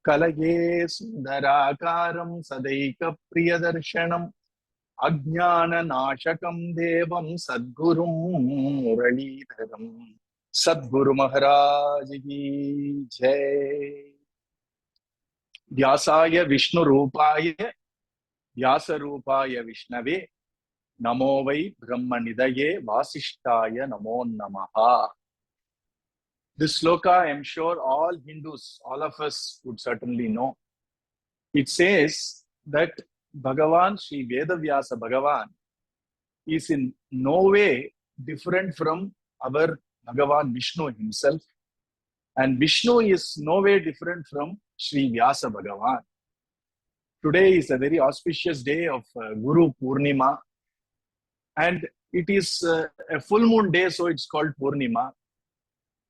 Kalage Sundarakaram Sadaika Priyadarshanam Ajnana Nashakam Devam Sadgurum Muralidharam Sadguru Maharaj Ki Jai. Vyasaya Vishnu Rupaya Vyasa Rupaya Vishnave Namo Vai Brahma Nidaye Vasishtaya Namo Namaha. This sloka, I am sure all Hindus, all of us would certainly know. It says that Bhagavan, Sri Vedavyasa Bhagavan, is in no way different from our Bhagavan Vishnu himself. And Vishnu is no way different from Sri Vyasa Bhagavan. Today is a very auspicious day of Guru Purnima. And it is a full moon day, so it's called Purnima.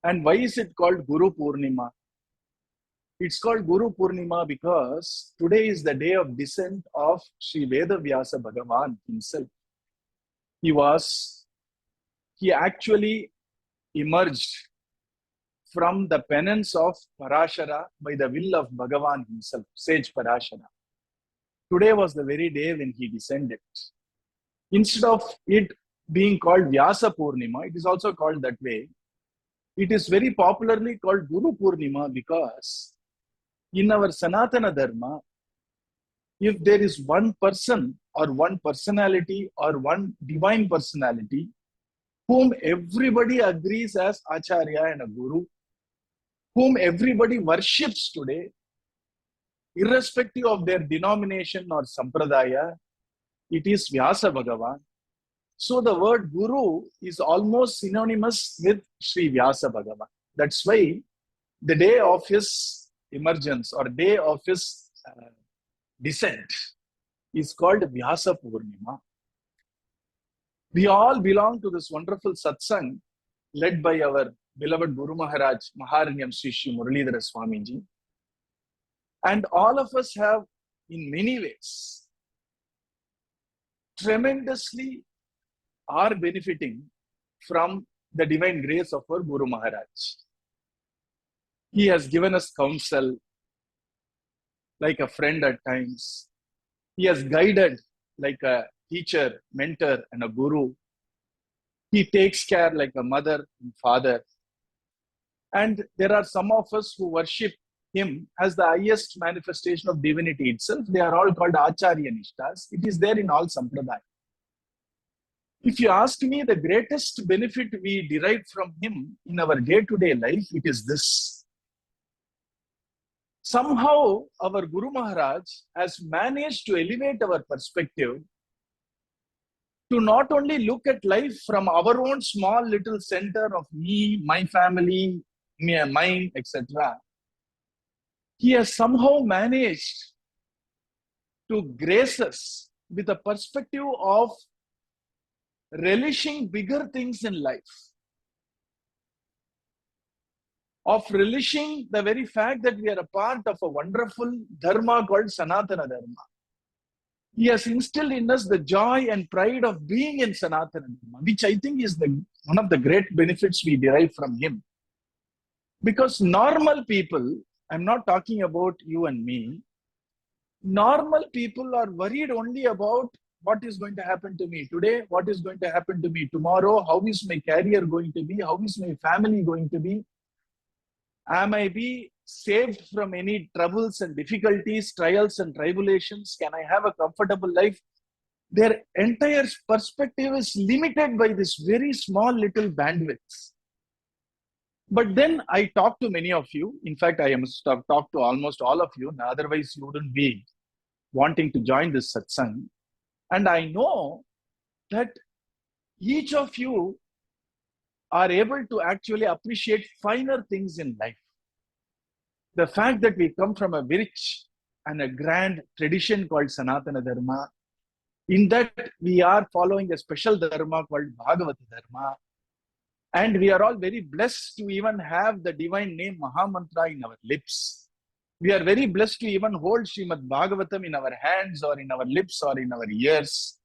And why is it called Guru Purnima? It's called Guru Purnima because today is the day of descent of Sri Vedavyasa Bhagavan himself. He actually emerged from the penance of Parashara by the will of Bhagavan himself, sage Parashara. Today was the very day when he descended. Instead of it being called Vyasa Purnima, it is also called that way. It is very popularly called Guru Purnima because in our Sanatana Dharma, if there is one person or one personality or one divine personality whom everybody agrees as Acharya and a Guru, whom everybody worships today, irrespective of their denomination or Sampradaya, it is Vyasa Bhagavan. So the word Guru is almost synonymous with Sri Vyasa Bhagavan. That's why the day of his emergence or day of his descent is called Vyasa Purnima. We all belong to this wonderful Satsang led by our beloved Guru Maharaj, Maharanyam Sri Muralidhara Swamiji. And all of us have, in many ways, tremendously are benefiting from the divine grace of our Guru Maharaj. He has given us counsel like a friend at times. He has guided like a teacher, mentor, and a guru. He takes care like a mother and father. And there are some of us who worship him as the highest manifestation of divinity itself. They are all called Acharya Nishtas. It is there in all Sampradaya. If you ask me the greatest benefit we derive from him in our day-to-day life, it is this. Somehow, our Guru Maharaj has managed to elevate our perspective to not only look at life from our own small little center of me, my family, mine, etc. He has somehow managed to grace us with a perspective of relishing bigger things in life, of relishing the very fact that we are a part of a wonderful dharma called Sanatana Dharma. He has instilled in us the joy and pride of being in Sanatana Dharma, which I think is one of the great benefits we derive from him. Because normal people, I'm not talking about you and me, normal people are worried only about what is going to happen to me today, what is going to happen to me tomorrow, how is my career going to be, how is my family going to be, am I be saved from any troubles and difficulties, trials and tribulations, can I have a comfortable life? Their entire perspective is limited by this very small little bandwidth. But then I talk to many of you, in fact I must have talked to almost all of you, otherwise you wouldn't be wanting to join this satsang. And I know that each of you are able to actually appreciate finer things in life. The fact that we come from a rich and a grand tradition called Sanatana Dharma, in that we are following a special Dharma called Bhagavata Dharma, and we are all very blessed to even have the divine name Mahamantra in our lips. We are very blessed to even hold Srimad Bhagavatam in our hands or in our lips or in our ears.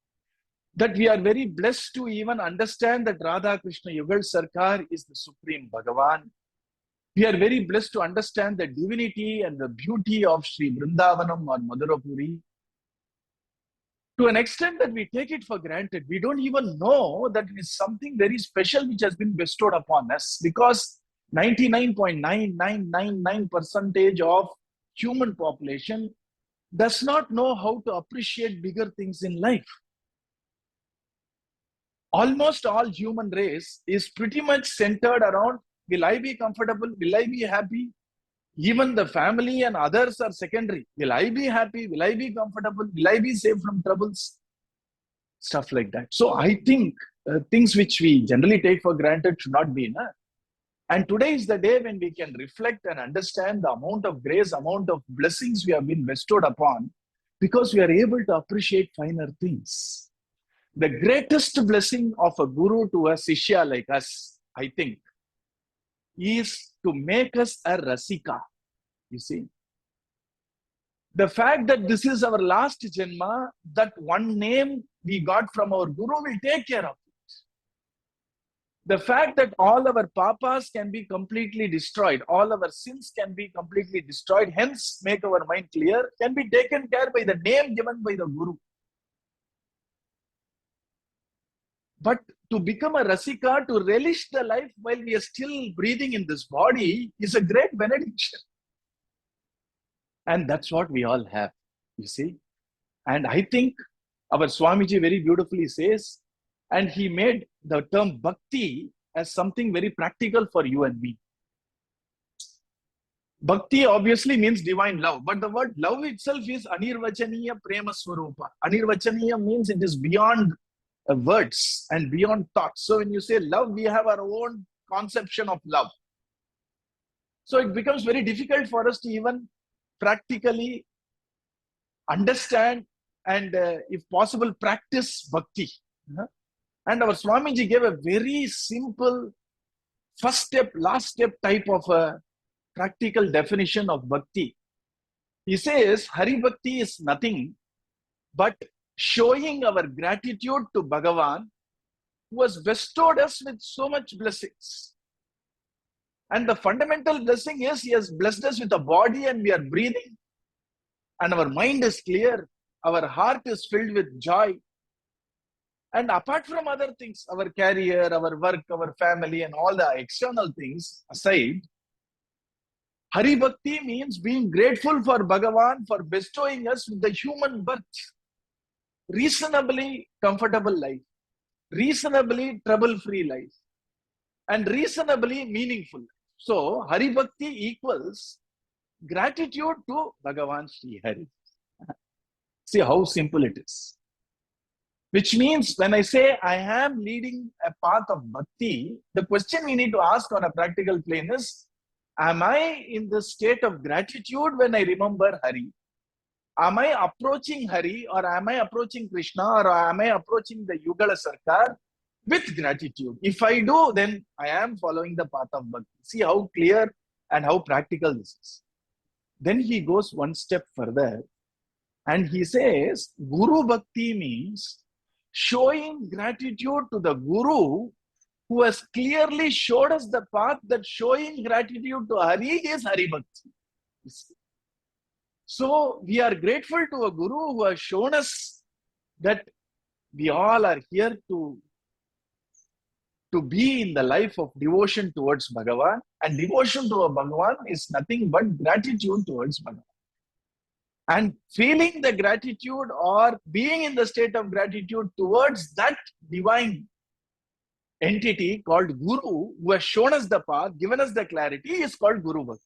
That we are very blessed to even understand that Radha Krishna Yugal Sarkar is the Supreme Bhagavan. We are very blessed to understand the divinity and the beauty of Sri Vrindavanam or Madhurapuri to an extent that we take it for granted. We don't even know that it is something very special which has been bestowed upon us, because 99.9999% of human population does not know how to appreciate bigger things in life. Almost all human race is pretty much centered around, will I be comfortable? Will I be happy? Even the family and others are secondary. Will I be happy? Will I be comfortable? Will I be safe from troubles? Stuff like that. So I think things which we generally take for granted should not be enough. And today is the day when we can reflect and understand the amount of grace, amount of blessings we have been bestowed upon, because we are able to appreciate finer things. The greatest blessing of a guru to a sishya like us, I think, is to make us a rasika. You see, the fact that this is our last janma, that one name we got from our guru will take care of it. The fact that all our papas can be completely destroyed, all our sins can be completely destroyed, hence make our mind clear, can be taken care by the name given by the guru. But to become a rasika, to relish the life while we are still breathing in this body, is a great benediction. And that's what we all have, you see. And I think our Swamiji very beautifully says, and he made the term bhakti as something very practical for you and me. Bhakti obviously means divine love, but the word love itself is anirvachaniya prema swarupa. Anirvachaniya means it is beyond words and beyond thoughts. So when you say love, we have our own conception of love. So it becomes very difficult for us to even practically understand and if possible practice bhakti. And our Swamiji gave a very simple first step, last step type of a practical definition of bhakti. He says Hari Bhakti is nothing but showing our gratitude to Bhagavan, who has bestowed us with so much blessings. And the fundamental blessing is he has blessed us with a body and we are breathing. And our mind is clear. Our heart is filled with joy. And apart from other things, our career, our work, our family, and all the external things aside, Hari Bhakti means being grateful for Bhagavan for bestowing us with the human birth. Reasonably comfortable life. Reasonably trouble-free life. And reasonably meaningful life. So, Hari Bhakti equals gratitude to Bhagavan Sri Hari. See how simple it is. Which means when I say I am leading a path of bhakti, the question we need to ask on a practical plane is, am I in the state of gratitude when I remember Hari? Am I approaching Hari, or am I approaching Krishna, or am I approaching the Yugala Sarkar with gratitude? If I do, then I am following the path of bhakti. See how clear and how practical this is. Then he goes one step further and he says, Guru Bhakti means showing gratitude to the Guru who has clearly showed us the path, that showing gratitude to Hari is Hari Bhakti. So we are grateful to a Guru who has shown us that we all are here to be in the life of devotion towards Bhagavan, and devotion to a Bhagavan is nothing but gratitude towards Bhagavan. And feeling the gratitude or being in the state of gratitude towards that divine entity called Guru, who has shown us the path, given us the clarity, is called Guru Bhakti.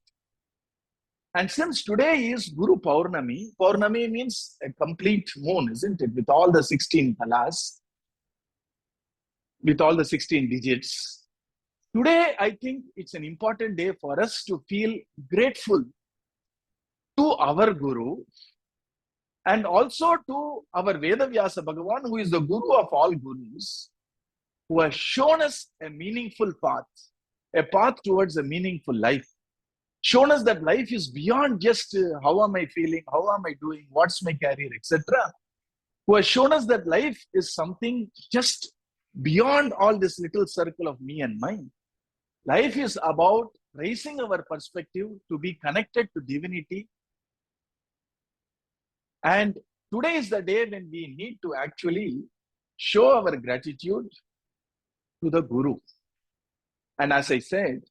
And since today is Guru Poornima, Poornima means a complete moon, isn't it? With all the 16 kalas, with all the 16 digits. Today, I think it's an important day for us to feel grateful to our Guru and also to our Vedavyasa Bhagavan, who is the Guru of all Gurus, who has shown us a meaningful path, a path towards a meaningful life. Shown us that life is beyond just how am I feeling, how am I doing, what's my career, etc. Who has shown us that life is something just beyond all this little circle of me and mine. Life is about raising our perspective to be connected to divinity. And today is the day when we need to actually show our gratitude to the Guru. And as I said,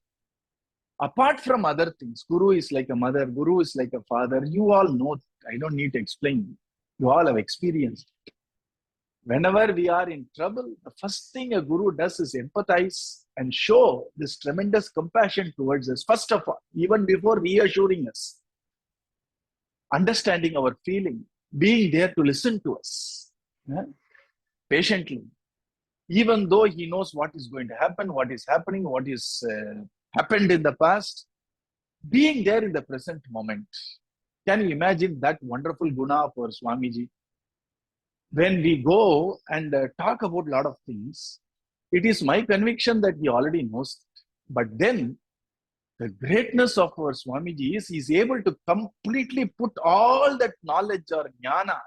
apart from other things, Guru is like a mother, Guru is like a father. You all know that. I don't need to explain. You all have experienced it. Whenever we are in trouble, the first thing a Guru does is empathize and show this tremendous compassion towards us. First of all, even before reassuring us, understanding our feeling, being there to listen to us patiently, even though he knows what is going to happen, what is happening, what is happened in the past, being there in the present moment. Can you imagine that wonderful guna for Swamiji? When we go and talk about a lot of things, it is my conviction that he already knows it. But then the greatness of our Swamiji is he's able to completely put all that knowledge or jnana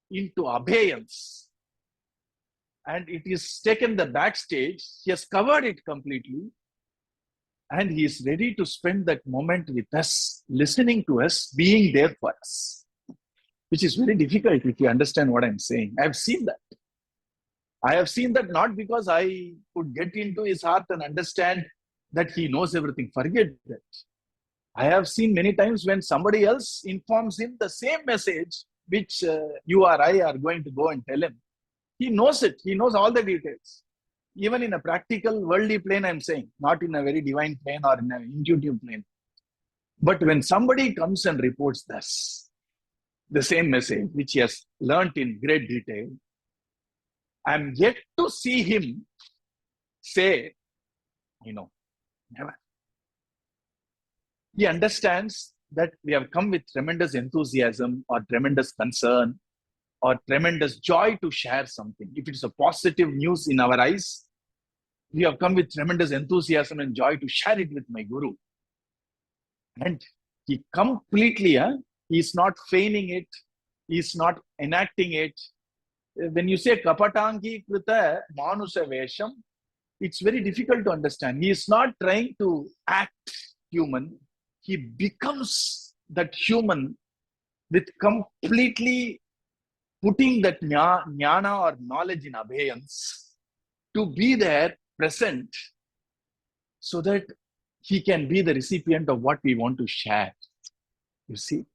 into abeyance. And it is taken the backstage. He has covered it completely. And he is ready to spend that moment with us, listening to us, being there for us. Which is very difficult if you understand what I'm saying. I have seen that. I have seen that not because I could get into his heart and understand that he knows everything. Forget that. I have seen many times when somebody else informs him the same message which you or I are going to go and tell him. He knows it. He knows all the details. Even in a practical, worldly plane, I'm saying, not in a very divine plane or in an intuitive plane. But when somebody comes and reports this, the same message, which he has learnt in great detail, I'm yet to see him say, never. He understands that we have come with tremendous enthusiasm or tremendous concern or tremendous joy to share something. If it's a positive news in our eyes, we have come with tremendous enthusiasm and joy to share it with my Guru. And he completely, he's not feigning it, he's not enacting it. When you say kapatangi krita manusha vesham, it's very difficult to understand. He is not trying to act human. He becomes that human with completely putting that jnana or knowledge in abeyance to be there present so that he can be the recipient of what we want to share. You see?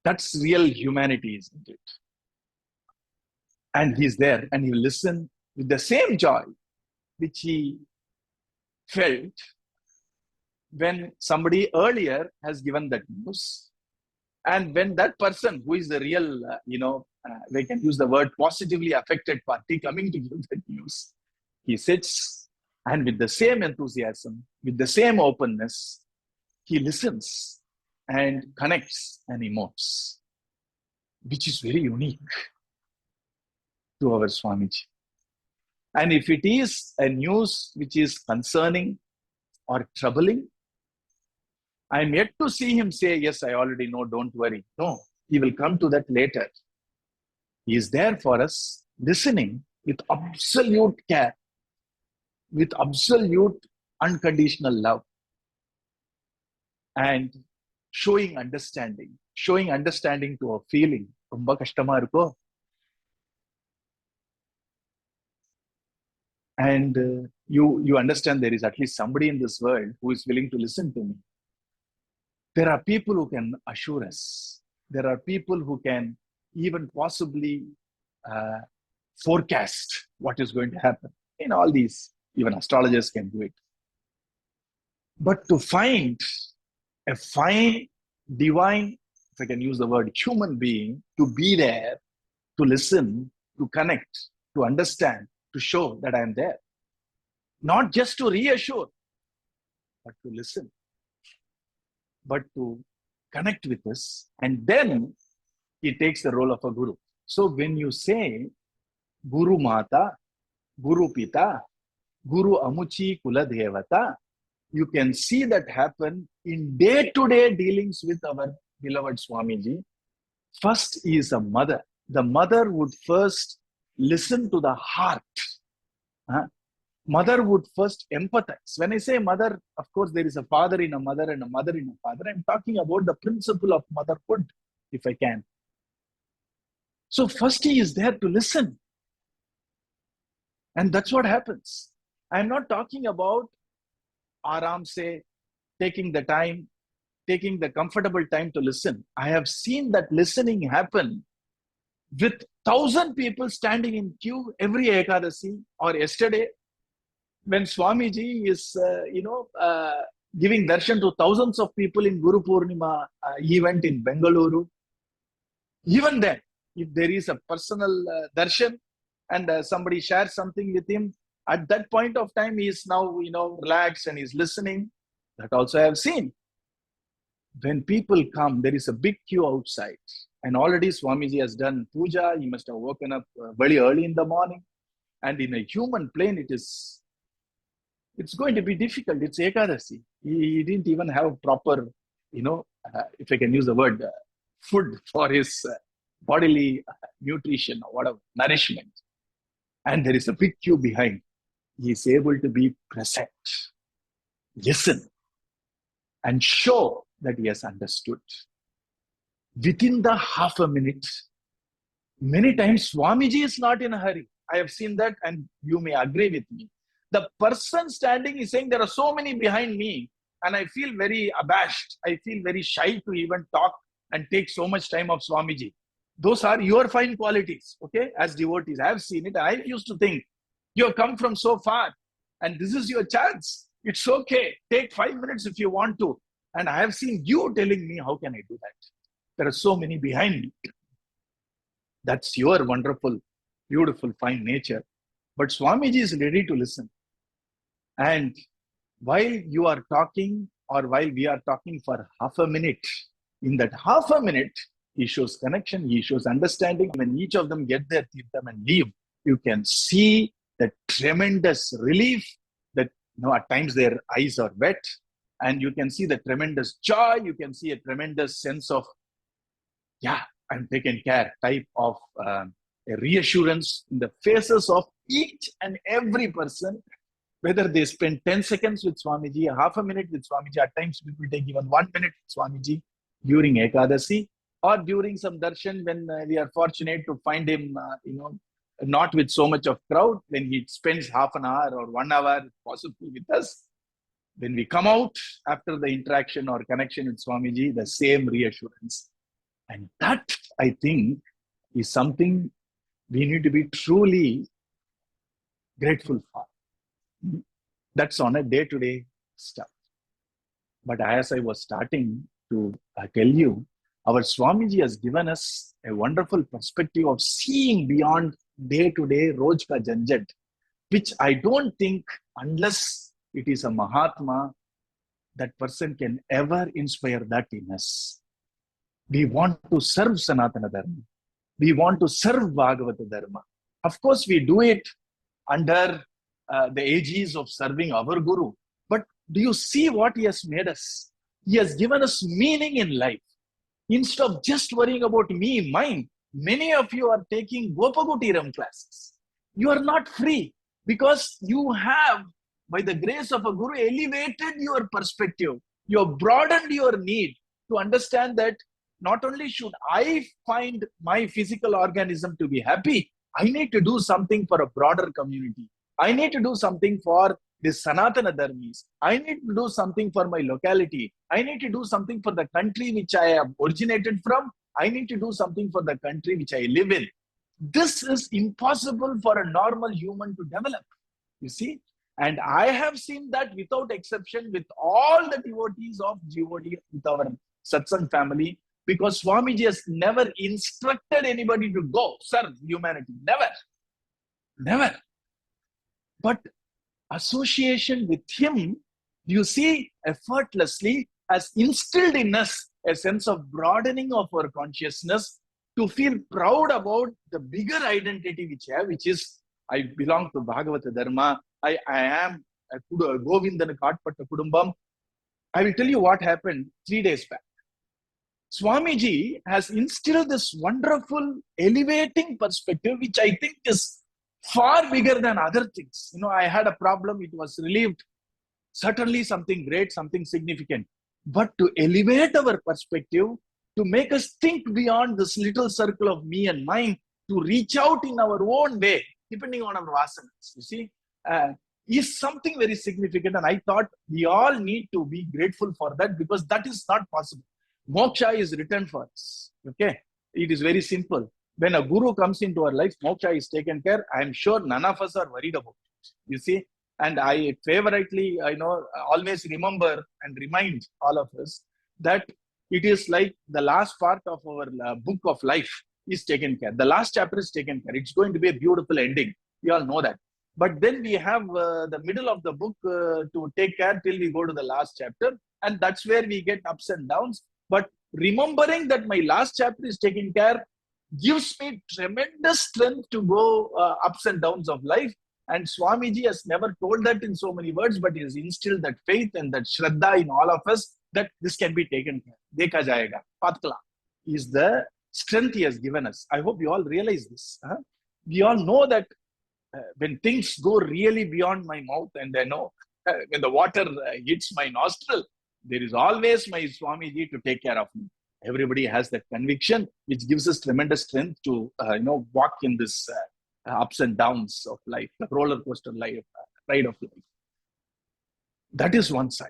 That's real humanity, isn't it? And he's there and he will listen with the same joy which he felt when somebody earlier has given that news. And when that person who is the real, we can use the word positively affected party coming to give that news, he sits and with the same enthusiasm, with the same openness, he listens and connects and emotes, which is very unique to our Swamiji. And if it is a news which is concerning or troubling, I'm yet to see him say, yes, I already know, don't worry. No, he will come to that later. He is there for us, listening with absolute care, with absolute unconditional love, and showing understanding to a feeling. Romba kashtama irukko. And you understand there is at least somebody in this world who is willing to listen to me. There are people who can assure us. There are people who can even possibly forecast what is going to happen. In all these, even astrologers can do it. But to find a fine, divine, if I can use the word, human being, to be there, to listen, to connect, to understand, to show that I am there. Not just to reassure, but to listen. But to connect with us, and then he takes the role of a Guru. So when you say Guru Mata, Guru Pita, Guru Amuchi Kula Devata, you can see that happen in day-to-day dealings with our beloved Swamiji. First is a mother. The mother would first listen to the heart. Mother would first empathize. When I say mother, of course, there is a father in a mother and a mother in a father. I'm talking about the principle of motherhood, if I can. So first he is there to listen. And that's what happens. I'm not talking about aram se, taking the time, taking the comfortable time to listen. I have seen that listening happen with 1,000 people standing in queue every Ekadasi, or yesterday when Swamiji is, giving darshan to thousands of people in Guru Poornima event in Bengaluru. Even then, if there is a personal darshan and somebody shares something with him, at that point of time, he is now, relaxed and he's listening. That also I have seen. When people come, there is a big queue outside. And already Swamiji has done puja. He must have woken up very early in the morning. And in a human plane, it's going to be difficult. It's Ekadasi. He didn't even have proper, if I can use the word, food for his bodily nutrition or whatever, nourishment. And there is a big queue behind. He is able to be present, listen, and show that he has understood. Within the half a minute, many times Swamiji is not in a hurry. I have seen that, and you may agree with me. The person standing is saying, there are so many behind me, and I feel very abashed. I feel very shy to even talk and take so much time of Swamiji. Those are your fine qualities, okay? As devotees, I have seen it. I used to think, you have come from so far, and this is your chance. It's okay. Take 5 minutes if you want to. And I have seen you telling me, how can I do that? There are so many behind me. That's your wonderful, beautiful, fine nature. But Swamiji is ready to listen. And while you are talking, or while we are talking for half a minute, in that half a minute, he shows connection, he shows understanding. When each of them get their tirtham and leave, you can see the tremendous relief that, at times their eyes are wet, and you can see the tremendous joy. You can see a tremendous sense of, I'm taken care type of a reassurance in the faces of each and every person, whether they spend 10 seconds with Swamiji, half a minute with Swamiji. At times people take even 1 minute with Swamiji during Ekadasi, or during some darshan when we are fortunate to find him, not with so much of crowd, when he spends half an hour or 1 hour possibly with us. When we come out after the interaction or connection with Swamiji, the same reassurance. And that, I think, is something we need to be truly grateful for. That's on a day-to-day stuff. But as I was starting to tell you, our Swamiji has given us a wonderful perspective of seeing beyond day-to-day Roj ka Janjat, which I don't think, unless it is a Mahatma, that person can ever inspire that in us. We want to serve Sanatana Dharma. We want to serve Bhagavata Dharma. Of course, we do it under the aegis of serving our Guru. But do you see what he has made us? He has given us meaning in life. Instead of just worrying about me, mine, many of you are taking Gopagutiram classes. You are not free because you have, by the grace of a Guru, elevated your perspective. You have broadened your need to understand that not only should I find my physical organism to be happy, I need to do something for a broader community. I need to do something for the Sanatana Dharmis. I need to do something for my locality. I need to do something for the country which I have originated from. I need to do something for the country which I live in. This is impossible for a normal human to develop, you see. And I have seen that without exception with all the devotees of GOD, with our Satsang family, because Swamiji has never instructed anybody to go serve humanity. Never. Never. But association with him, you see, effortlessly has instilled in us a sense of broadening of our consciousness to feel proud about the bigger identity which I have, which is, I belong to Bhagavata Dharma. I am a Govindana Katpatta Kudumbam. I will tell you what happened 3 days back. Swamiji has instilled this wonderful, elevating perspective, which I think is far bigger than other things. I had a problem, it was relieved. Certainly something great, something significant. But to elevate our perspective, to make us think beyond this little circle of me and mine, to reach out in our own way, depending on our vasanas, is something very significant. And I thought we all need to be grateful for that, because that is not possible. Moksha is written for us. Okay, it is very simple. When a guru comes into our life, moksha is taken care. I am sure none of us are worried about it. You see, and I favorably, always remember and remind all of us that it is like the last part of our book of life is taken care. The last chapter is taken care. It's going to be a beautiful ending. We all know that. But then we have the middle of the book to take care till we go to the last chapter. And that's where we get ups and downs. But remembering that my last chapter is taken care gives me tremendous strength to go ups and downs of life. And Swamiji has never told that in so many words, but he has instilled that faith and that shraddha in all of us that this can be taken care. Dekha jayega. Patla is the strength he has given us. I hope you all realize this. We all know that when things go really beyond my mouth, and I know when the water hits my nostril, there is always my Swamiji to take care of me. Everybody has that conviction, which gives us tremendous strength to walk in this ups and downs of life, the roller coaster life, ride of life. That is one side.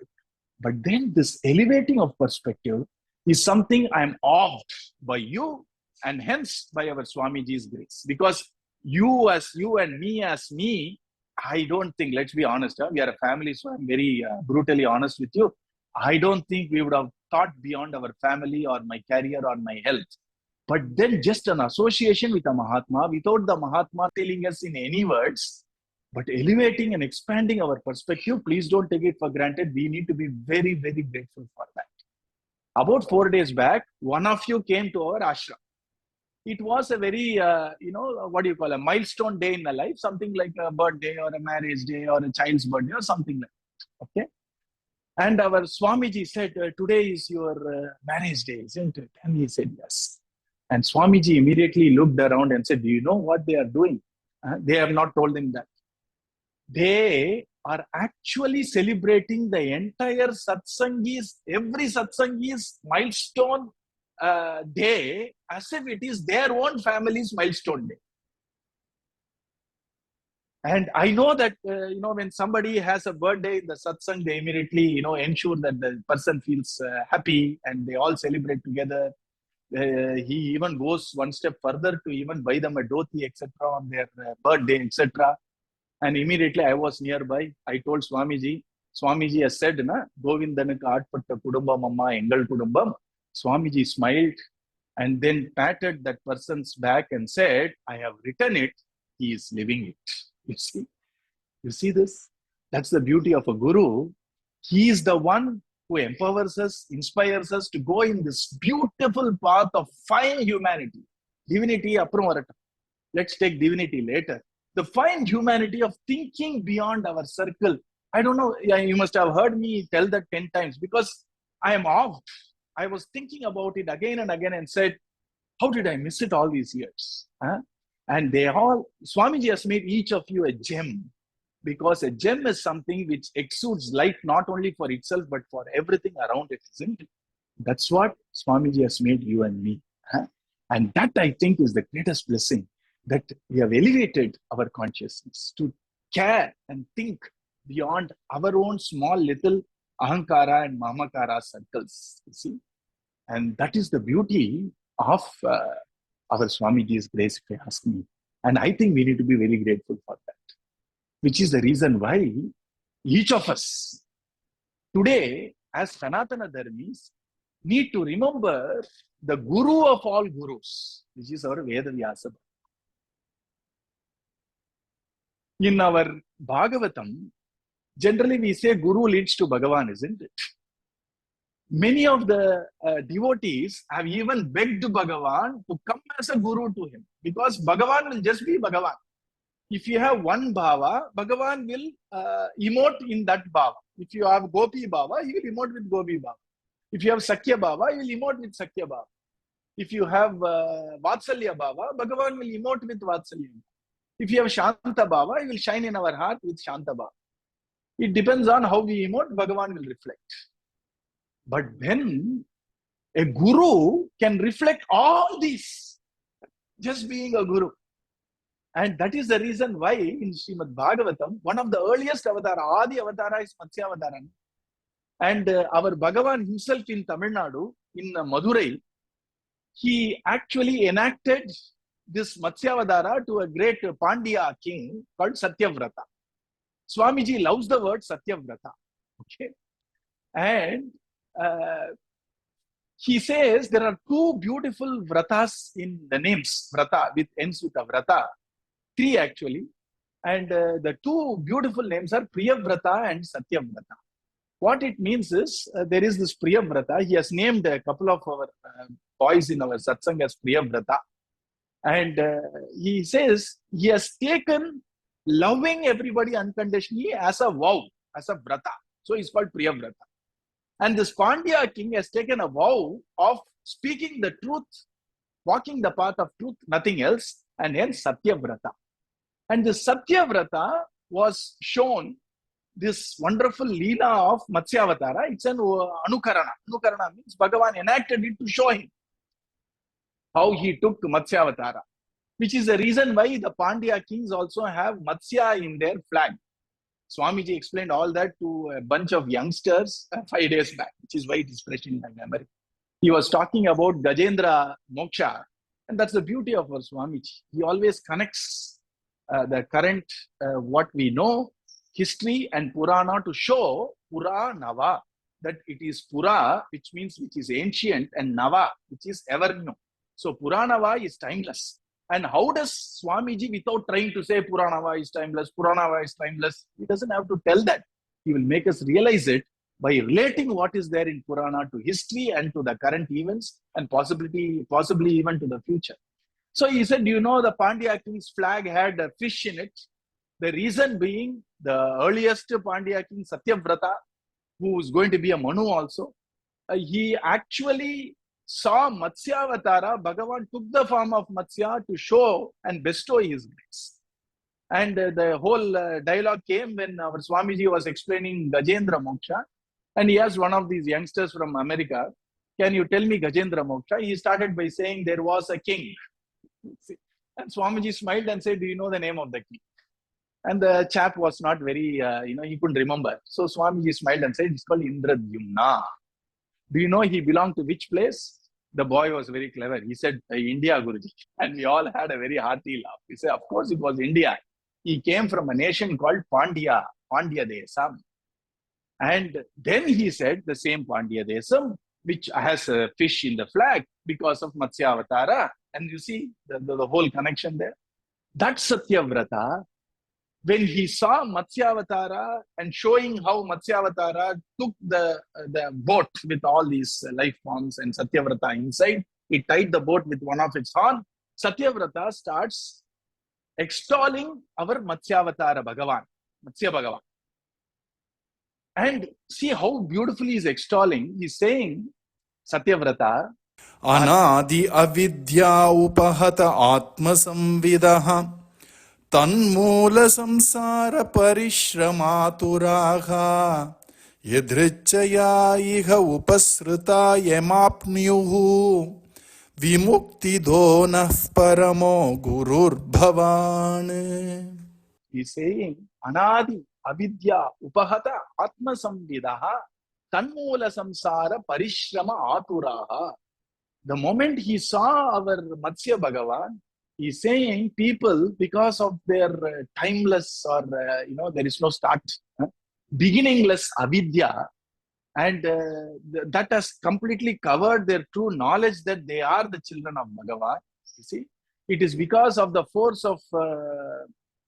But then this elevating of perspective is something I am awed by you, and hence by our Swamiji's grace. Because you as you and me as me, I don't think, let's be honest, we are a family, so I'm very brutally honest with you. I don't think we would have thought beyond our family or my career or my health. But then just an association with a Mahatma, without the Mahatma telling us in any words, but elevating and expanding our perspective, please don't take it for granted. We need to be very, very grateful for that. About 4 days back, one of you came to our ashram. It was a very, a milestone day in the life, something like a birthday or a marriage day or a child's birthday or something like that. Okay. And our Swamiji said, today is your marriage day, isn't it? And he said, yes. And Swamiji immediately looked around and said, do you know what they are doing? They have not told him that. They are actually celebrating the entire Satsangi's, every Satsangi's milestone day as if it is their own family's milestone day. And I know that, when somebody has a birthday in the satsang, they immediately, ensure that the person feels happy and they all celebrate together. He even goes one step further to even buy them a dhoti, etc. on their birthday, etc. And immediately I was nearby. I told Swamiji. Swamiji has said, Govindanukku aatpatta kudumbam amma engal kudumbam. Swamiji smiled and then patted that person's back and said, I have written it. He is living it. You see this? That's the beauty of a guru. He is the one who empowers us, inspires us to go in this beautiful path of fine humanity. Divinity, let's take divinity later. The fine humanity of thinking beyond our circle. I don't know, you must have heard me tell that 10 times because I am awed. I was thinking about it again and again and said, how did I miss it all these years? And Swamiji has made each of you a gem, because a gem is something which exudes light not only for itself, but for everything around it, isn't it? That's what Swamiji has made you and me. And that, I think, is the greatest blessing, that we have elevated our consciousness to care and think beyond our own small little ahankara and mamakara circles, you see. And that is the beauty of our Swamiji's grace, if you ask me. And I think we need to be very grateful for that, which is the reason why each of us today, as Sanatana Dharmis, need to remember the Guru of all Gurus, which is our Veda Vyasa. In our Bhagavatam, generally we say Guru leads to Bhagavan, isn't it? Many of the devotees have even begged Bhagavan to come as a Guru to him, because Bhagavan will just be Bhagavan. If you have one bhava, Bhagavan will emote in that bhava. If you have Gopi bhava, he will emote with Gopi bhava. If you have Sakya bhava, he will emote with Sakya bhava. If you have Vatsalya bhava, Bhagavan will emote with Vatsalya. If you have Shanta Bhava, it will shine in our heart with Shanta Bhava. It depends on how we emote, Bhagavan will reflect. But then a guru can reflect all these, just being a guru. And that is the reason why in Srimad Bhagavatam, one of the earliest avatara, Adi avatara is Matsya Bhagavan. And our Bhagavan himself in Tamil Nadu, in Madurai, he actually enacted this Matsya Avadara to a great Pandya king called Satyavrata. Swamiji loves the word Satyavrata. Okay. And he says there are two beautiful vratas in the names, vrata, with ends with a vrata. Three actually. And the two beautiful names are Priyavrata and Satyavrata. What it means is, there is this Priyavrata. He has named a couple of our boys in our satsang as Priyavrata. And he says he has taken loving everybody unconditionally as a vow, as a vrata. So he's called Priyavrata. And this Pandya king has taken a vow of speaking the truth, walking the path of truth, nothing else, and hence Satyavrata. And this Satyavrata was shown this wonderful Leela of Matsya Avatara. It's an Anukarana. Anukarana means Bhagavan enacted it to show him how he took Matsya Avatara, which is the reason why the Pandya kings also have Matsya in their flag. Swamiji explained all that to a bunch of youngsters 5 days back, which is why it is fresh in my memory. He was talking about Gajendra Moksha, and that's the beauty of our Swamiji. He always connects the current, what we know, history and Purana to show Pura Nava, that it is Pura, which means which is ancient, and Nava, which is ever new. So Puranava is timeless. And how does Swamiji, without trying to say Puranava is timeless, Puranava is timeless, he doesn't have to tell that. He will make us realize it by relating what is there in Purana to history and to the current events and possibly even to the future. So he said, you know, the Pandya king's flag had a fish in it. The reason being the earliest Pandya king, Satyavrata, who was going to be a Manu also, he actually saw Matsya Avatara. Bhagavan took the form of Matsya to show and bestow his grace. And the whole dialogue came when our Swamiji was explaining Gajendra Moksha. And he asked one of these youngsters from America, can you tell me Gajendra Moksha? He started by saying there was a king. And Swamiji smiled and said, do you know the name of the king? And the chap was not very, he couldn't remember. So Swamiji smiled and said, it's called Indradyumna. Do you know he belonged to which place? The boy was very clever. He said, India, Guruji. And we all had a very hearty laugh. He said, of course it was India. He came from a nation called Pandya Desam. And then he said the same Pandya Desam, which has a fish in the flag because of Matsya Avatara. And you see the whole connection there. That Satyavrata, when he saw Matsya Avatara and showing how Matsya Avatara took the boat with all these life forms and Satyavrata inside, he tied the boat with one of its horn. Satyavrata starts extolling our Matsya Avatara Bhagavan, Matsya Bhagavan. And see how beautifully he's extolling. He's saying, Satyavrata, Anadi avidya upahata atma samvidaha Tanmula samsara parishramaturaha yadrichaya iha upasrita yamapnyuhu vimukti dhonah paramo gurur bhavan. He's saying, Anadi avidya upahata atma samvidaha tanmula samsara parishrama aturaha. The moment he saw our Matsya Bhagavan, he's saying people, because of their timeless or, there is no start, beginningless avidya, and that has completely covered their true knowledge that they are the children of Bhagavan. You see, it is because of the force of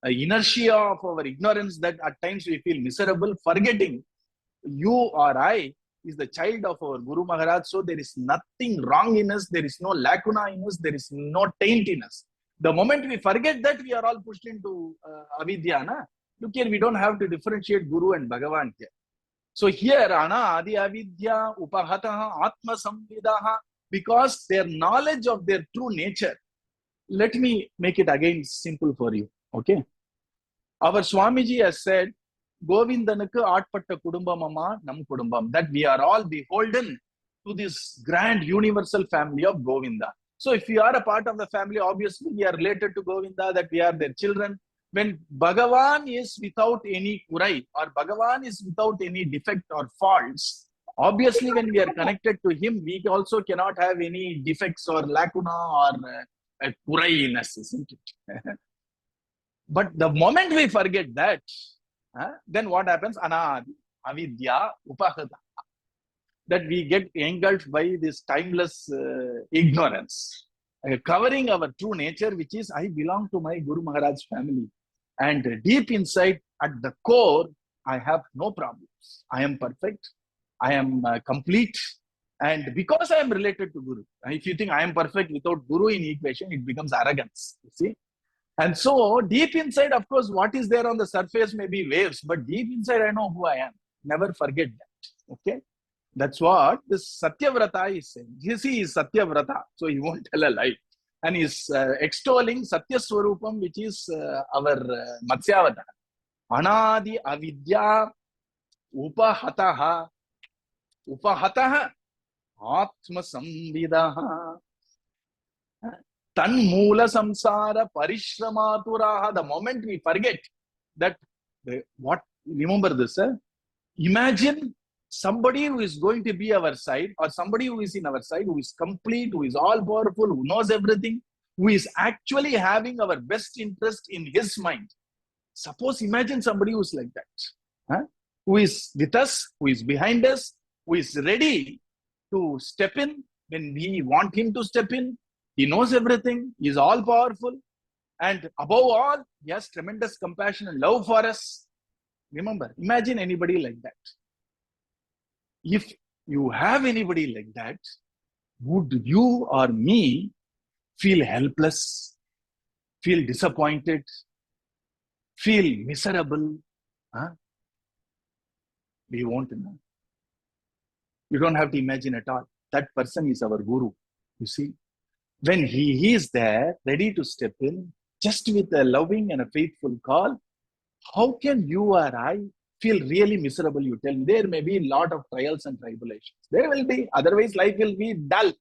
inertia of our ignorance that at times we feel miserable, forgetting you or I is the child of our Guru Maharaj. So there is nothing wrong in us, there is no lacuna in us, there is no taint in us. The moment we forget that, we are all pushed into avidya. Look here, we don't have to differentiate Guru and Bhagavan here. So here, Adi avidya upahataha atma samvidaha, because their knowledge of their true nature. Let me make it again simple for you. Okay. Our Swamiji has said, Govindanukku aatpatta kudumbamama nam kudumbam. That we are all beholden to this grand universal family of Govinda. So if we are a part of the family, obviously we are related to Govinda, that we are their children. When Bhagavan is without any kurai, or Bhagavan is without any defect or faults, obviously when we are connected to him, we also cannot have any defects or lacuna or kurai in us, isn't it? But the moment we forget that, then what happens? Anadi, avidya, upahata. That we get engulfed by this timeless ignorance, covering our true nature, which is, I belong to my Guru Maharaj's family. And deep inside, at the core, I have no problems. I am perfect. I am complete. And because I am related to Guru, if you think I am perfect without Guru in equation, it becomes arrogance. You see? And so, deep inside, of course, what is there on the surface may be waves, but deep inside, I know who I am. Never forget that. Okay? That's what this Satyavrata is saying. He is Satyavrata, so he won't tell a lie. And he's extolling Satya Swarupam, which is our Matsya Bhagavan. Anadi avidya upahataha atma samvidaha tanmula samsara parishramaturaha. The moment we forget that, remember this, imagine somebody who is going to be our side, or somebody who is in our side, who is complete, who is all powerful, who knows everything, who is actually having our best interest in his mind. Suppose, imagine somebody who is like that, who is with us, who is behind us, who is ready to step in when we want him to step in. He knows everything, he is all powerful, and above all, he has tremendous compassion and love for us. Remember, imagine anybody like that. If you have anybody like that, would you or me feel helpless, feel disappointed, feel miserable? We won't know. You don't have to imagine at all. That person is our Guru. You see, when he is there, ready to step in, just with a loving and a faithful call, how can you or I feel really miserable? You tell me. There may be a lot of trials and tribulations. There will be. Otherwise, life will be dull.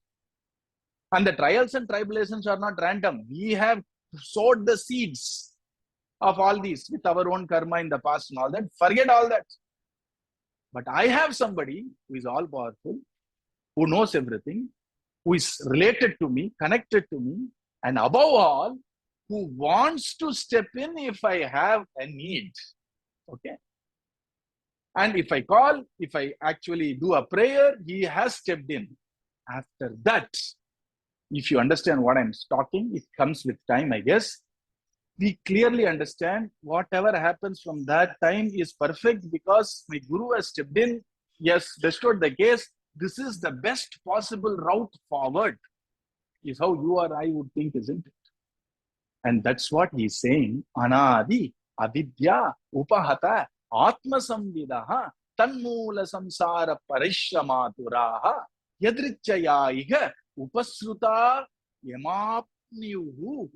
And the trials and tribulations are not random. We have sowed the seeds of all these with our own karma in the past and all that. Forget all that. But I have somebody who is all powerful, who knows everything, who is related to me, connected to me, and above all, who wants to step in if I have a need. Okay? And if I call, if I actually do a prayer, he has stepped in. After that, if you understand what I'm talking, it comes with time, I guess. We clearly understand whatever happens from that time is perfect because my Guru has stepped in, he has restored the case. This is the best possible route forward, is how you or I would think, isn't it? And that's what he's saying. Anadi, avidya, upahata, atma samvidaha, tanmula samsara parishramaturaha, yadrichayaiha, upasruta, yamapniyuhu,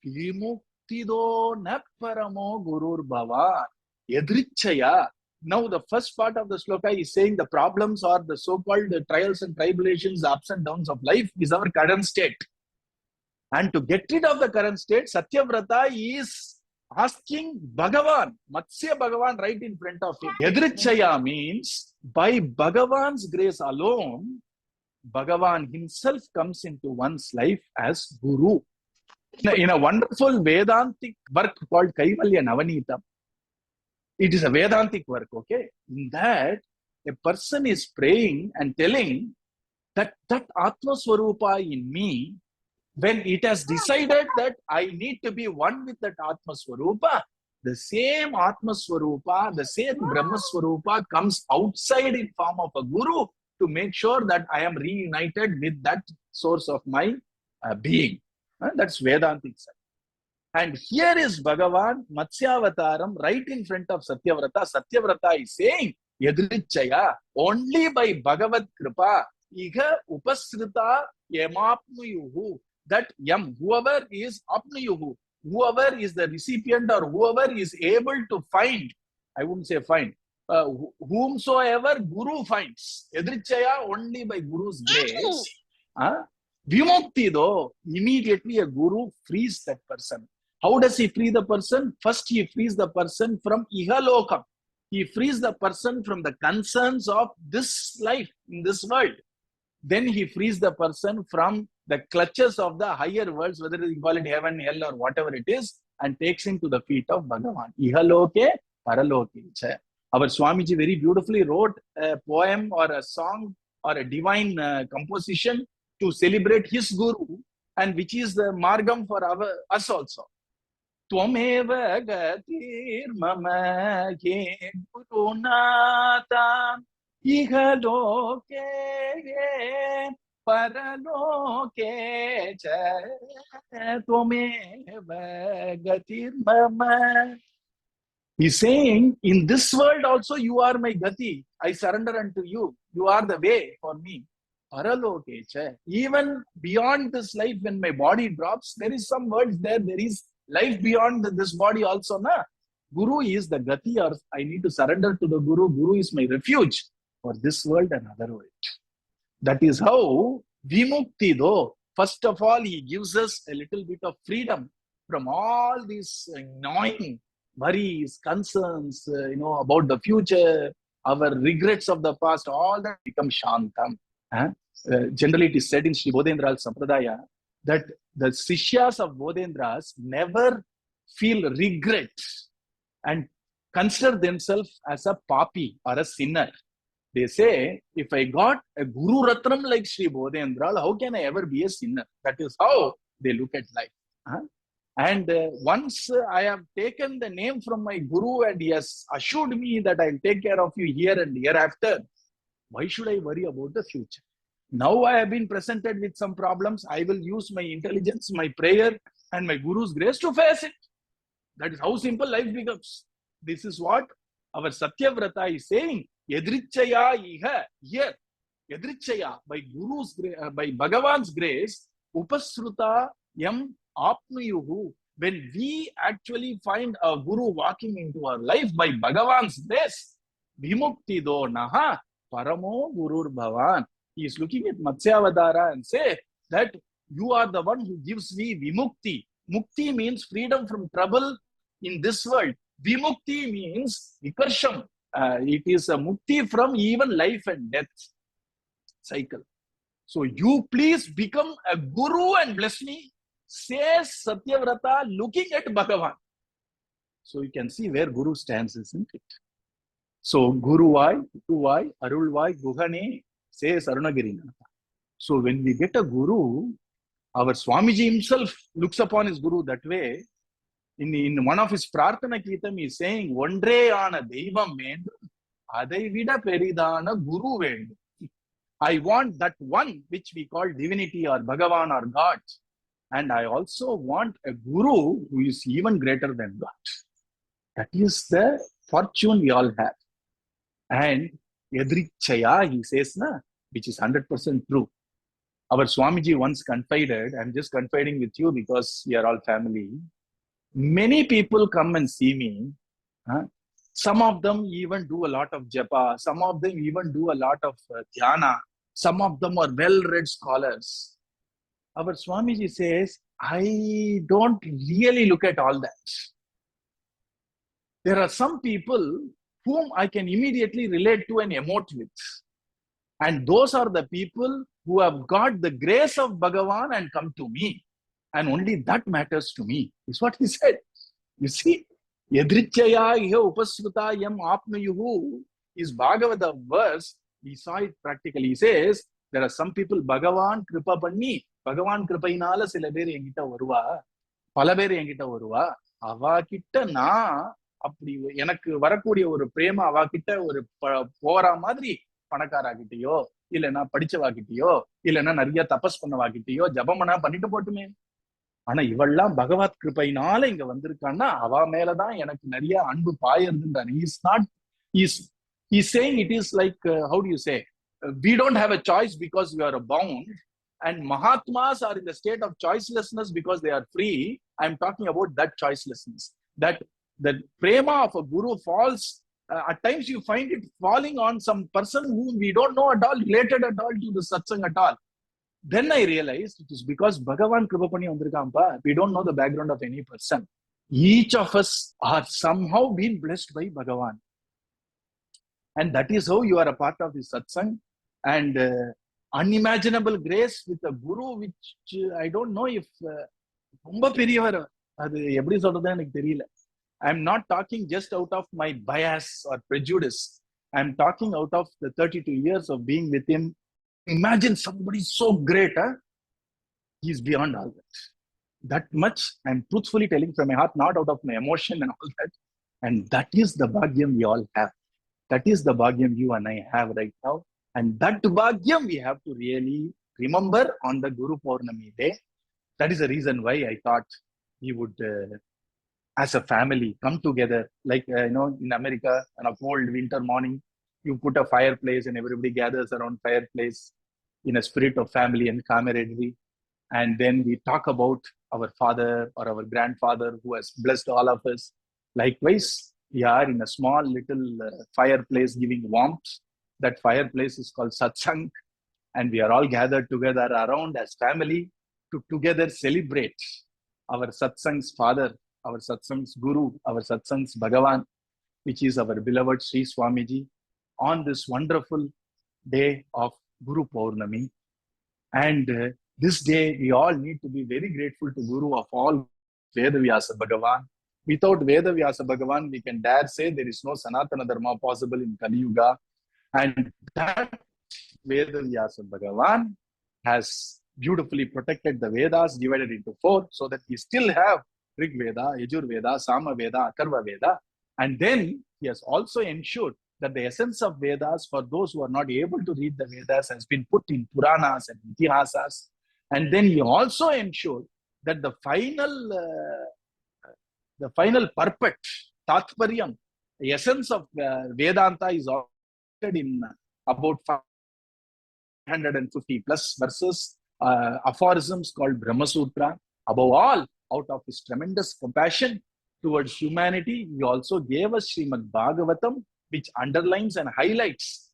vimuktido naparamo gurur bhavan. Yadrichaya. Now the first part of the sloka is saying the problems or the so-called trials and tribulations, the ups and downs of life is our current state. And to get rid of the current state, Satyavrata is asking Bhagavan, Matsya Bhagavan right in front of him. Yadrichaya means by Bhagavan's grace alone, Bhagavan himself comes into one's life as Guru. In a wonderful Vedantic work called Kaivalya Navanitam, it is a Vedantic work, okay? In that, a person is praying and telling that Atma Swarupa in me, when it has decided that I need to be one with that Atma Swarupa, the same Atma Swarupa, the same Brahma Swarupa comes outside in form of a Guru to make sure that I am reunited with that source of my being. That's Vedantic side. And here is Bhagavan, Matsyavataram, right in front of Satyavrata. Satyavrata is saying, Yadrichaya, only by Bhagavad Kripa, Iha Upasrita Yamapnuyuhu. That Yam, whoever is Apnuyuhu, whoever is the recipient or whoever is able to find, I wouldn't say find, whomsoever Guru finds, Edrichaya, only by Guru's grace, Vimukti though, immediately a Guru frees that person. How does he free the person? First, he frees the person from Ihalokam. He frees the person from the concerns of this life, in this world. Then he frees the person from the clutches of the higher worlds, whether you call it heaven, hell, or whatever it is, and takes him to the feet of Bhagavan. Ihaloke, paraloke. Our Swamiji very beautifully wrote a poem or a song or a divine composition to celebrate his Guru, and which is the margam for us also. Tvameva gatir mama ke gurunata ihaloke paraloke cha tvameva gatir mama. He's saying, in this world also you are my gati. I surrender unto you. You are the way for me. Paraloke cha. Even beyond this life, when my body drops, there is some words there. There is life beyond this body also. Na? Guru is the gati, or I need to surrender to the Guru. Guru is my refuge for this world and other world. That is how Vimukti though. First of all, he gives us a little bit of freedom from all these gnawing worries, concerns, about the future, our regrets of the past, all that become shantam. Generally, it is said in Sri Bodhendra's Sampradaya that the sishyas of Bodhendras never feel regret and consider themselves as a papi or a sinner. They say, if I got a Guru Ratnam like Sri Bodhendra, how can I ever be a sinner? That is how they look at life. And once I have taken the name from my Guru and he has assured me that I'll take care of you here and hereafter, why should I worry about the future? Now I have been presented with some problems. I will use my intelligence, my prayer, and my Guru's grace to face it. That is how simple life becomes. This is what our Satyavrata is saying. Yadrichaya iha, here. Yadrichaya, by Guru's by Bhagavan's grace, upasruta yam apnuyuhu. When we actually find a Guru walking into our life by Bhagavan's grace, vimukti do naha paramo gurur bhavan. He is looking at Matsya Bhagavan and say that you are the one who gives me vimukti. Mukti means freedom from trouble in this world. Vimukti means vikarsham. It is a mukti from even life and death cycle. So you please become a Guru and bless me, says Satyavrata looking at Bhagavan. So you can see where Guru stands, isn't it? So Guruvai, Guruvai, Arulvai, Guhane, says Arunagirinath. So when we get a Guru, our Swamiji himself looks upon his Guru that way. In one of his Prarthana Kirtam, he is saying, Ondre ana Deivam vendum, adai vida peridana Guru vendum. I want that one which we call divinity or Bhagavan or God. And I also want a Guru who is even greater than God. That is the fortune we all have. And Yadrichaya, he says, which is 100% true. Our Swamiji once confided, I'm just confiding with you because we are all family. Many people come and see me. Some of them even do a lot of japa. Some of them even do a lot of dhyana. Some of them are well-read scholars. Our Swamiji says, I don't really look at all that. There are some people whom I can immediately relate to and emote with. And those are the people who have got the grace of Bhagavan and come to me. And only that matters to me, is what he said. You see, Yadrichaya iha upasruta yam apnayuhu is Bhagavata verse. We saw it practically. He says, there are some people, Bhagavan kripa panni, Bhagavan kripainala sila பேர் என்கிட்ட வருவா, பல பேர் என்கிட்ட வருவா, அவா கிட்ட நான் அப்படி எனக்கு வரக்கூடிய ஒரு பிரேம அவா கிட்ட ஒரு போறா மாதிரி பணக்காராகிட்டயோ, இல்லைன்னா படிச்சவாகிட்டயோ, இல்லைன்னா நிறைய தபஸ் பண்ணவாகிட்டயோ, ஜபமனா பண்ணிட்டு போட்டுமே. ஆனா இவெல்லாம் பகவத் கிருபையினால இங்க வந்திருக்கான்னா அவ மேலதான் எனக்கு நிறைய அன்பு பாயிருதுன்றாரு. He's saying it is like, how do you say? We don't have a choice because we are bound. And Mahatmas are in the state of choicelessness because they are free. I'm talking about that choicelessness. That the prema of a guru falls. At times you find it falling on some person whom we don't know at all, related at all to the satsang at all. Then I realized it is because Bhagavan Kripapani Vandirkampa. We don't know the background of any person. Each of us are somehow been blessed by Bhagavan. And that is how you are a part of the satsang. And unimaginable grace with a guru, which I don't know if I'm not talking just out of my bias or prejudice. I'm talking out of the 32 years of being with him. Imagine somebody so great, huh? He's beyond all that. That much I'm truthfully telling from my heart, not out of my emotion and all that. And that is the bhagyam we all have. That is the bhagyam you and I have right now. And that bhagyam we have to really remember on the Guru Poornima day. That is the reason why I thought we would, as a family, come together. Like, in America, on a cold winter morning, you put a fireplace and everybody gathers around fireplace in a spirit of family and camaraderie. And then we talk about our father or our grandfather who has blessed all of us. Likewise, we are in a small little fireplace giving warmth. That fireplace is called Satsang. And we are all gathered together around as family to together celebrate our Satsang's father, our Satsang's Guru, our Satsang's Bhagavan, which is our beloved Sri Swamiji, on this wonderful day of Guru Poornima. And this day, we all need to be very grateful to Guru of all Vedavyasa Bhagavan. Without Vedavyasa Bhagavan, we can dare say there is no Sanatana Dharma possible in Kali Yuga. And that Vedavyasa Bhagavan has beautifully protected the Vedas, divided into 4, so that we still have Rig Veda, Yajur Veda, Sama Veda, Atharva Veda. And then he has also ensured that the essence of Vedas, for those who are not able to read the Vedas, has been put in Puranas and Itihasas. And then he also ensured that the final purport, Tatparyam, the essence of Vedanta is offered in about 550 plus verses, aphorisms called Brahma Sutra. Above all, out of his tremendous compassion towards humanity, he also gave us Srimad Bhagavatam, which underlines and highlights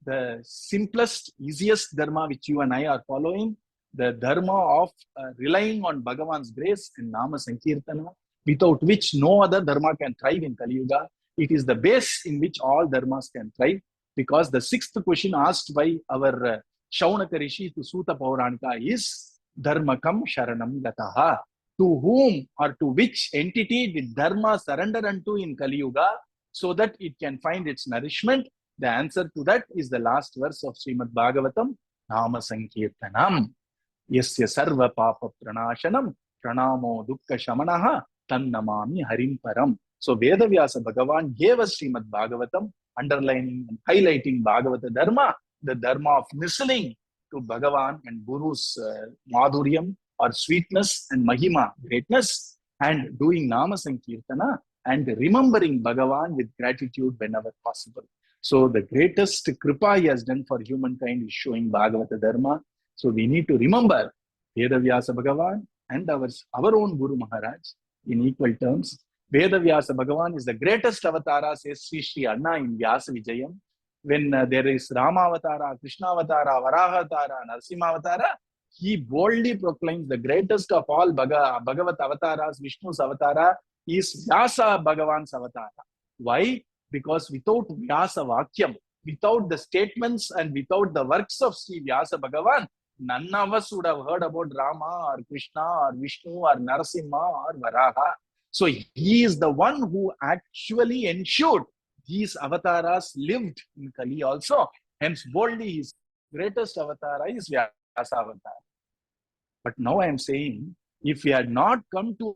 the simplest, easiest dharma which you and I are following, the dharma of relying on Bhagavan's grace and Nama Sankirtana, without which no other dharma can thrive in Kali Yuga. It is the base in which all dharmas can thrive, because the 6th question asked by our Shaunaka Rishi to Suta Pauranika is Dharmakam Sharanam Gataha. To whom or to which entity did dharma surrender unto in Kali Yuga so that it can find its nourishment? The answer to that is the last verse of Srimad Bhagavatam, Nama Sankirtanam. Yasya sarva papa pranashanam pranamo dukkha shamanaha tannamami harim param. So Vedavyasa Bhagavan gave us Srimad Bhagavatam, underlining and highlighting Bhagavata Dharma, the Dharma of listening to Bhagavan and Guru's madhuryam or sweetness and mahima, greatness, and doing Nama Sankirtana and remembering Bhagavan with gratitude whenever possible. So the greatest kripa he has done for humankind is showing Bhagavata Dharma. So we need to remember Vedavyasa Bhagavan and our own Guru Maharaj in equal terms. Vedavyasa Bhagavan is the greatest avatara, says Sri Sri Anna in Vyasa Vijayam. When there is Rama Avatara, Krishna Avatara, Varaha Avatara, Narasimha Avatara, he boldly proclaims the greatest of all Bhagavat avatars, Vishnu's avatara, is Vyasa Bhagavan's avatara. Why? Because without Vyasa Vakyam, without the statements and without the works of Sri Vyasa Bhagavan, none of us would have heard about Rama or Krishna or Vishnu or Narasimha or Varaha. So he is the one who actually ensured these avatars lived in Kali also. Hence boldly his greatest avatar is Vyasa Avatar. But now I am saying, if we had not come to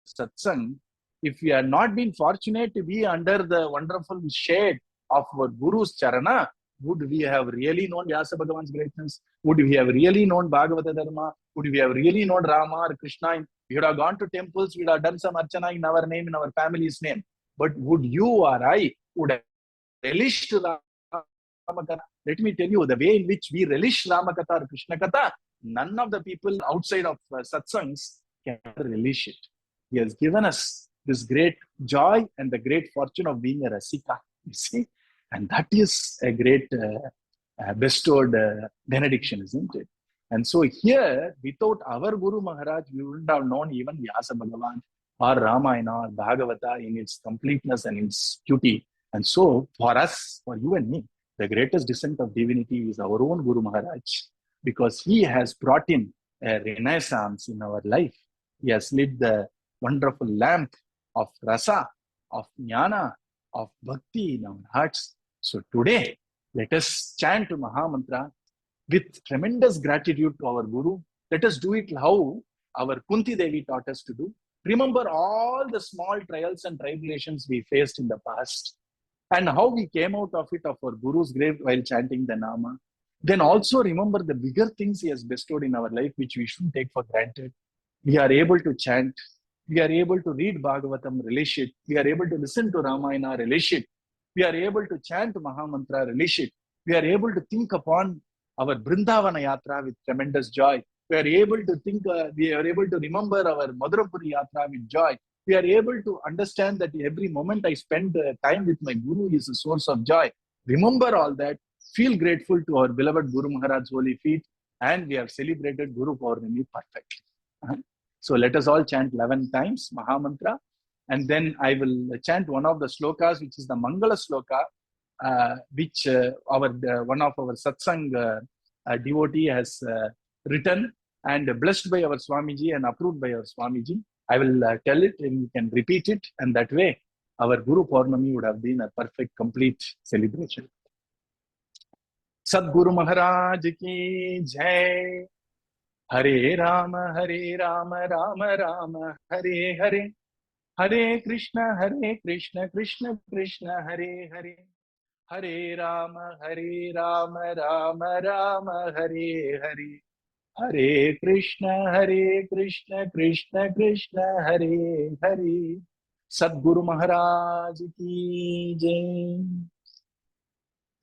satsang, if we had not been fortunate to be under the wonderful shade of our Guru's charana, would we have really known Vyasa Bhagavan's greatness? Would we have really known Bhagavata Dharma? Would we have really known Rama or Krishna? We would have gone to temples, we would have done some archana in our name, in our family's name. But would you or I would have relished Ramakatha? Let me tell you, the way in which we relish Ramakatha or Krishna Katha, none of the people outside of satsangs can relish it. He has given us this great joy and the great fortune of being a rasika, you see. And that is a great bestowed benediction, isn't it? And so here, without our Guru Maharaj, we wouldn't have known even Vyasa Bhagavan or Ramayana or Bhagavata in its completeness and its beauty. And so for us, for you and me, the greatest descent of divinity is our own Guru Maharaj, because he has brought in a renaissance in our life. He has lit the wonderful lamp of rasa, of jnana, of bhakti in our hearts. So today, let us chant Mahamantra with tremendous gratitude to our Guru. Let us do it how our Kunti Devi taught us to do. Remember all the small trials and tribulations we faced in the past, and how we came out of it, of our Guru's grave while chanting the Nama. Then also remember the bigger things he has bestowed in our life, which we shouldn't take for granted. We are able to chant. We are able to read Bhagavatam, relish it. We are able to listen to Ramayana, relish it. We are able to chant Mahamantra, relish it. We are able to think upon our Brindavana Yatra with tremendous joy. We are able to think, we are able to remember our Madhurapuri Yatra with joy. We are able to understand that every moment I spend time with my Guru is a source of joy. Remember all that. Feel grateful to our beloved Guru Maharaj's holy feet, and we have celebrated Guru Poornima perfectly. So let us all chant 11 times Mahamantra, and then I will chant one of the slokas, which is the Mangala sloka, which one of our satsang devotee has written and blessed by our Swamiji and approved by our Swamiji. I will tell it and you can repeat it, and that way our Guru Purnima would have been a perfect, complete celebration. Sadguru Maharaj ki jai. Hare Rama, Rama Rama, Hare Hare. Hare Krishna, Krishna Krishna, Hare Hare. Hare Rama, Rama Rama, Hare Hare. Hare Krishna, Krishna Krishna, Hare Hare. Sadguru Maharaj ki jai.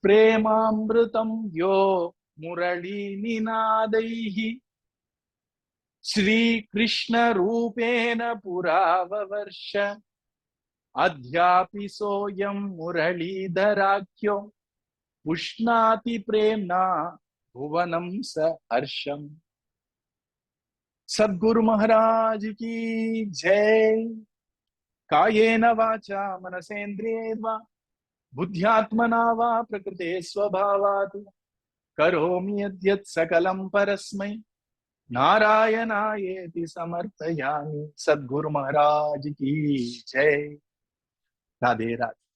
Premamrutam yo Murali Ninadaihi Sri Krishna Rupena Puravarsha Adhyapi Soyam Muralidharakyo Ushnati Premna Bhuvanam Sa Arsham. Sadguru Maharaj ki jai. Kayena vacha manasendriyeva buddhyatmana va prakrite svabhavatu karomi adyat sakalam parasmai Narayanayeti samarpayami. Sadguru Maharaj ki jai. Radhe Radhe.